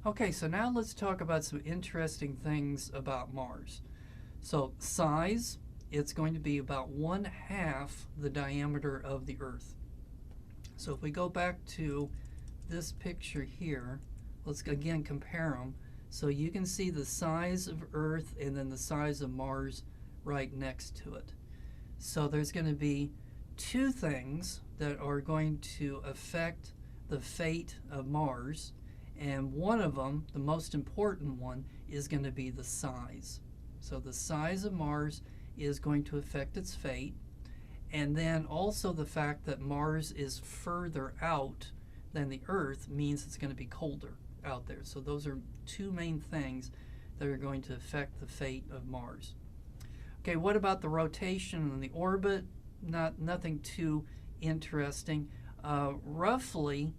Okay, so now let's talk about some interesting things about Mars. So size, it's going to be about 1/2 the diameter of the Earth. So if we go back to this picture here, let's again compare them. So you can see the size of Earth and then the size of Mars right next to it. So there's going to be two things that are going to affect the fate of Mars, and one of them, the most important one, is going to be the size. So the size of Mars is going to affect its fate, and then also the fact that Mars is further out than the Earth means it's going to be colder out there. So those are two main things that are going to affect the fate of Mars. Okay, what about the rotation and the orbit? Nothing too interesting. Roughly,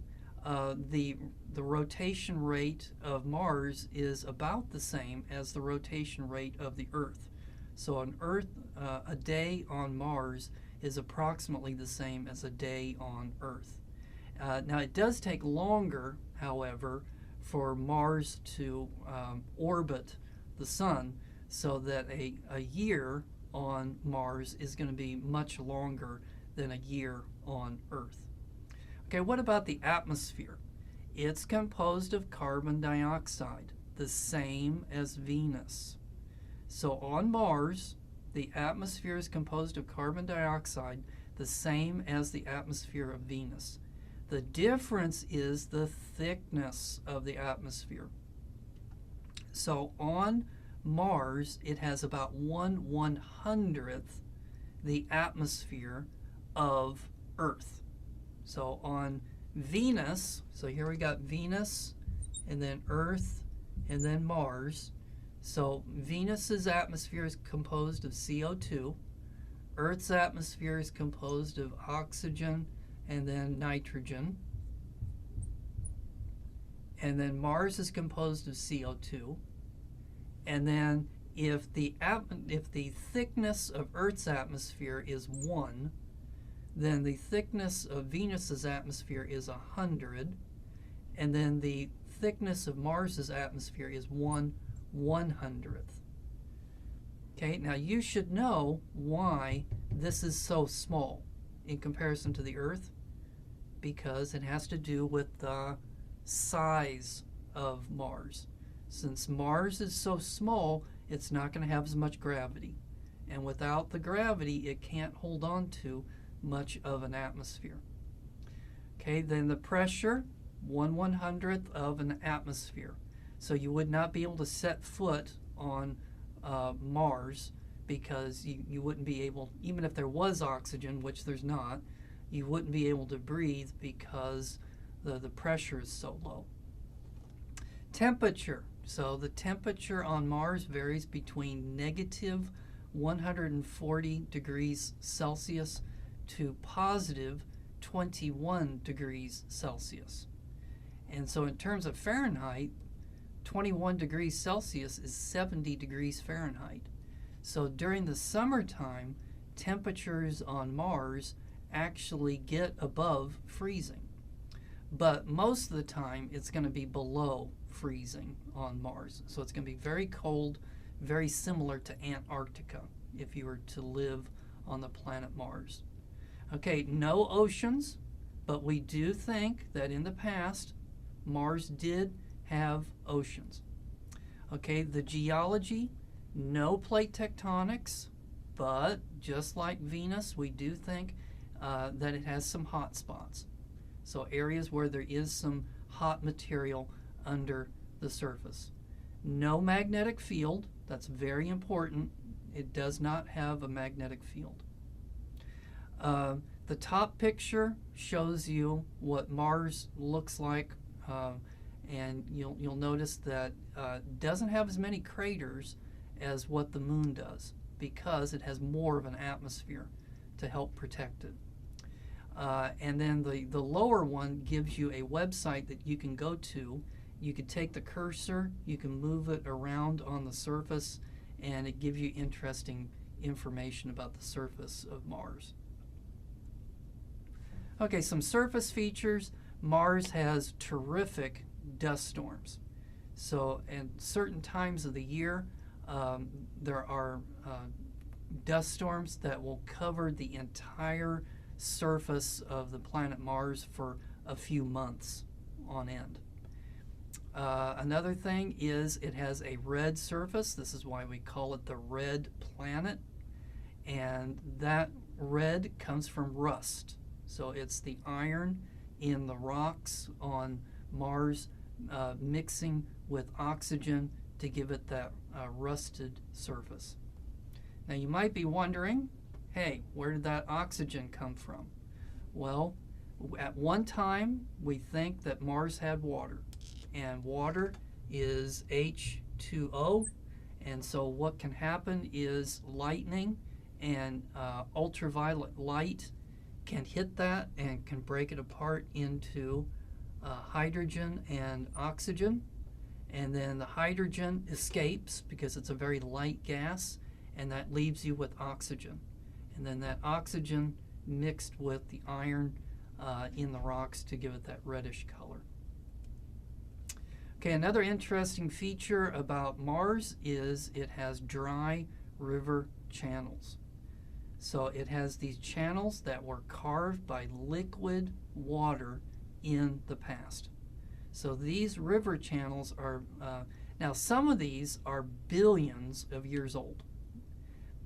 the rotation rate of Mars is about the same as the rotation rate of the Earth. So on Earth, a day on Mars is approximately the same as a day on Earth. Now it does take longer, however, for Mars to orbit the Sun, so that a year on Mars is going to be much longer than a year on Earth. Okay, what about the atmosphere? It's composed of carbon dioxide, the same as Venus. So on Mars, the atmosphere is composed of carbon dioxide, the same as the atmosphere of Venus. The difference is the thickness of the atmosphere. So on Mars, it has about 1/100th the atmosphere of Earth. So on Venus, so here we got Venus, and then Earth, and then Mars. So Venus's atmosphere is composed of CO2. Earth's atmosphere is composed of oxygen and then nitrogen. And then Mars is composed of CO2. And then if the thickness of Earth's atmosphere is 1, then the thickness of Venus's atmosphere is 100, and then the thickness of Mars's atmosphere is 1/100th. Okay, now you should know why this is so small in comparison to the Earth, because it has to do with the size of Mars. Since Mars is so small, it's not going to have as much gravity. And without the gravity, it can't hold on to much of an atmosphere. Okay, then the pressure, 1/100th of an atmosphere. So you would not be able to set foot on Mars, because you wouldn't be able, even if there was oxygen, which there's not, you wouldn't be able to breathe because the pressure is so low. Temperature. So the temperature on Mars varies between negative 140 degrees Celsius to positive 21 degrees Celsius. And so in terms of Fahrenheit, 21 degrees Celsius is 70 degrees Fahrenheit. So during the summertime, temperatures on Mars actually get above freezing. But most of the time, it's going to be below freezing on Mars. So it's going to be very cold, very similar to Antarctica if you were to live on the planet Mars. Okay, no oceans, but we do think that in the past, Mars did have oceans. Okay, the geology, no plate tectonics, but just like Venus, we do think that it has some hot spots. So areas where there is some hot material under the surface. No magnetic field, that's very important. It does not have a magnetic field. The top picture shows you what Mars looks like, and you'll notice that it doesn't have as many craters as what the Moon does, because it has more of an atmosphere to help protect it. And then the lower one gives you a website that you can go to. You can take the cursor, you can move it around on the surface, and it gives you interesting information about the surface of Mars. Okay, some surface features. Mars has terrific dust storms. So, and certain times of the year, there are dust storms that will cover the entire surface of the planet Mars for a few months on end. Another thing is it has a red surface. This is why we call it the red planet. And that red comes from rust. So it's the iron in the rocks on Mars mixing with oxygen to give it that rusted surface. Now you might be wondering, hey, where did that oxygen come from? Well, at one time we think that Mars had water, and water is H2O, and so what can happen is lightning and ultraviolet light can hit that and can break it apart into hydrogen and oxygen, and then the hydrogen escapes because it's a very light gas, and that leaves you with oxygen, and then that oxygen mixed with the iron in the rocks to give it that reddish color. Okay, another interesting feature about Mars is it has dry river channels. So it has these channels that were carved by liquid water in the past. So these river channels are, now some of these are billions of years old,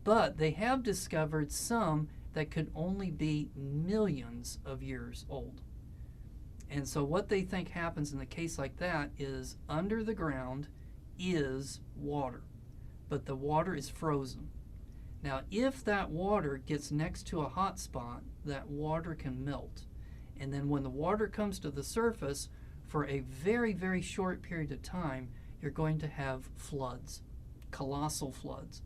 but they have discovered some that could only be millions of years old. And so what they think happens in a case like that is under the ground is water, but the water is frozen. Now, if that water gets next to a hot spot, that water can melt. And then when the water comes to the surface, for a very, very short period of time, you're going to have floods, colossal floods.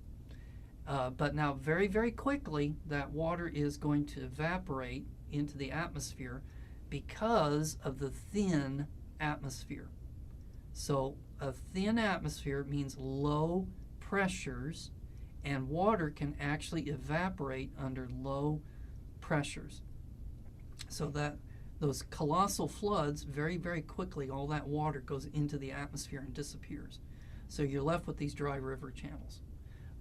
But now, very, very quickly, that water is going to evaporate into the atmosphere because of the thin atmosphere. So a thin atmosphere means low pressures, and water can actually evaporate under low pressures. So that those colossal floods, very, very quickly, all that water goes into the atmosphere and disappears. So you're left with these dry river channels.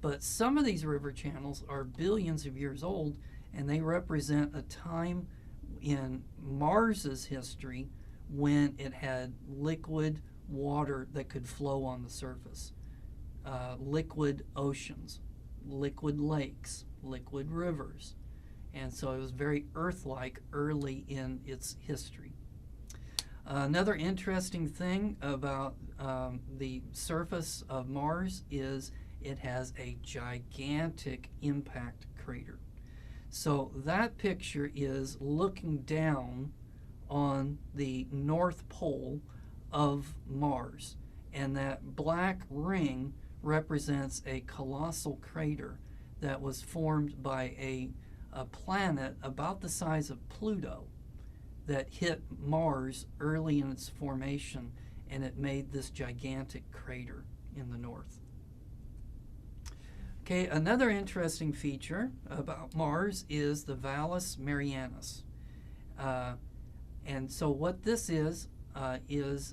But some of these river channels are billions of years old, and they represent a time in Mars's history when it had liquid water that could flow on the surface. Liquid oceans, liquid lakes, liquid rivers. And so it was very Earth-like early in its history. Another interesting thing about the surface of Mars is it has a gigantic impact crater. So that picture is looking down on the North Pole of Mars, and that black ring represents a colossal crater that was formed by a planet about the size of Pluto that hit Mars early in its formation, and it made this gigantic crater in the north. Okay, another interesting feature about Mars is the Valles Marianus. And so what this is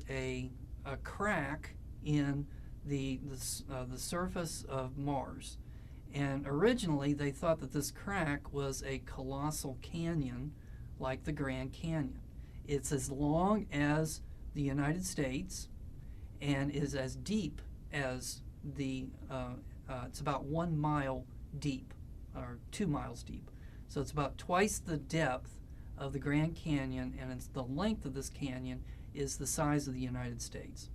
a crack in the surface of Mars. And originally they thought that this crack was a colossal canyon like the Grand Canyon. It's as long as the United States and is as deep as the, it's about 1 mile deep, or 2 miles deep. So it's about twice the depth of the Grand Canyon, and it's the length of this canyon is the size of the United States.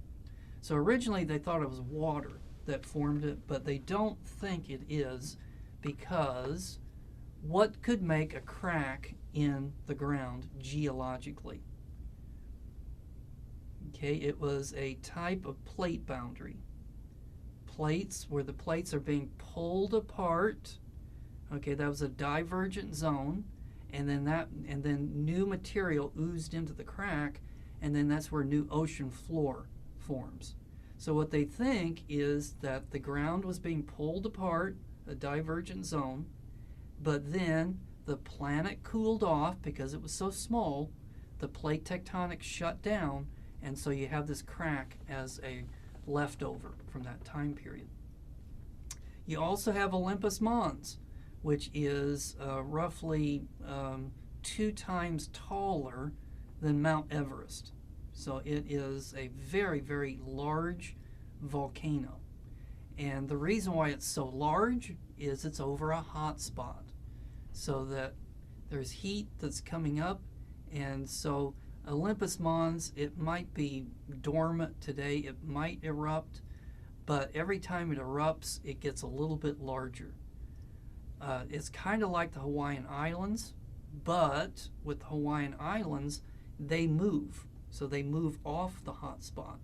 So originally they thought it was water that formed it, but they don't think it is, because what could make a crack in the ground geologically? Okay, it was a type of plate boundary. Plates, where the plates are being pulled apart. Okay, that was a divergent zone, and then new material oozed into the crack, and then that's where new ocean floor forms. So what they think is that the ground was being pulled apart, a divergent zone, but then the planet cooled off because it was so small, the plate tectonics shut down, and so you have this crack as a left over from that time period. You also have Olympus Mons, which is roughly 2 times taller than Mount Everest. So it is a very, very large volcano. And the reason why it's so large is it's over a hot spot. So that there's heat that's coming up, and so Olympus Mons, it might be dormant today, it might erupt, but every time it erupts, it gets a little bit larger. It's kind of like the Hawaiian Islands, but with the Hawaiian Islands, they move. So they move off the hot spot.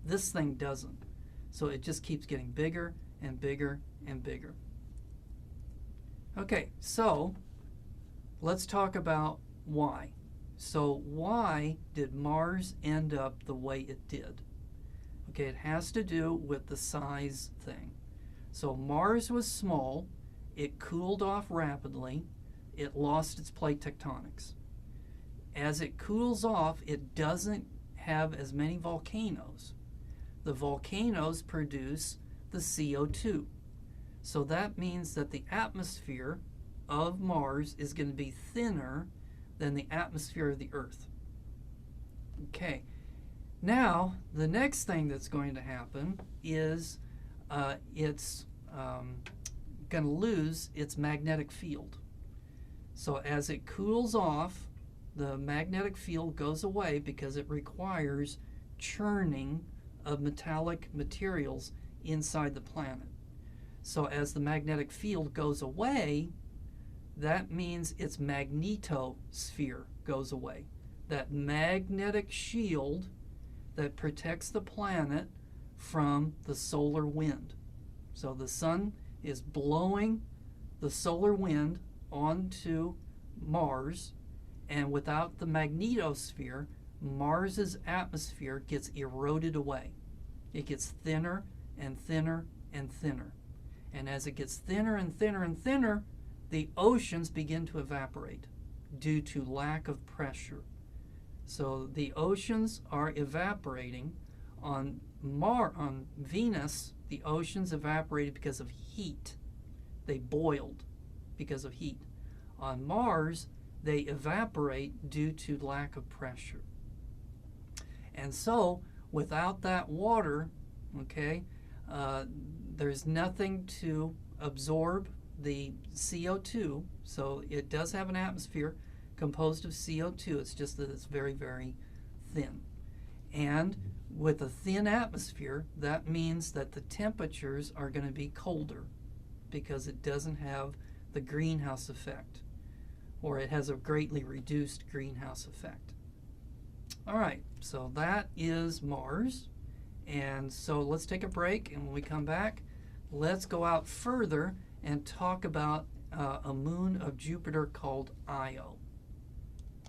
This thing doesn't. So it just keeps getting bigger and bigger and bigger. Okay, so let's talk about why. So why did Mars end up the way it did? Okay, it has to do with the size thing. So Mars was small, it cooled off rapidly, it lost its plate tectonics. As it cools off, it doesn't have as many volcanoes. The volcanoes produce the CO2. So that means that the atmosphere of Mars is going to be thinner than the atmosphere of the Earth. Okay, now the next thing that's going to happen is it's going to lose its magnetic field. So as it cools off, the magnetic field goes away because it requires churning of metallic materials inside the planet. So as the magnetic field goes away, that means its magnetosphere goes away. That magnetic shield that protects the planet from the solar wind. So the sun is blowing the solar wind onto Mars, and without the magnetosphere, Mars's atmosphere gets eroded away. It gets thinner and thinner and thinner. And as it gets thinner and thinner and thinner, the oceans begin to evaporate due to lack of pressure. So the oceans are evaporating. On Venus, the oceans evaporated because of heat. They boiled because of heat. On Mars, they evaporate due to lack of pressure. And so, without that water, okay, there's nothing to absorb the CO2. So it does have an atmosphere composed of CO2. It's just that it's very, very thin. And with a thin atmosphere, that means that the temperatures are going to be colder because it doesn't have the greenhouse effect, or it has a greatly reduced greenhouse effect. All right, so that is Mars. And so let's take a break, and when we come back, let's go out further and talk about a moon of Jupiter called Io.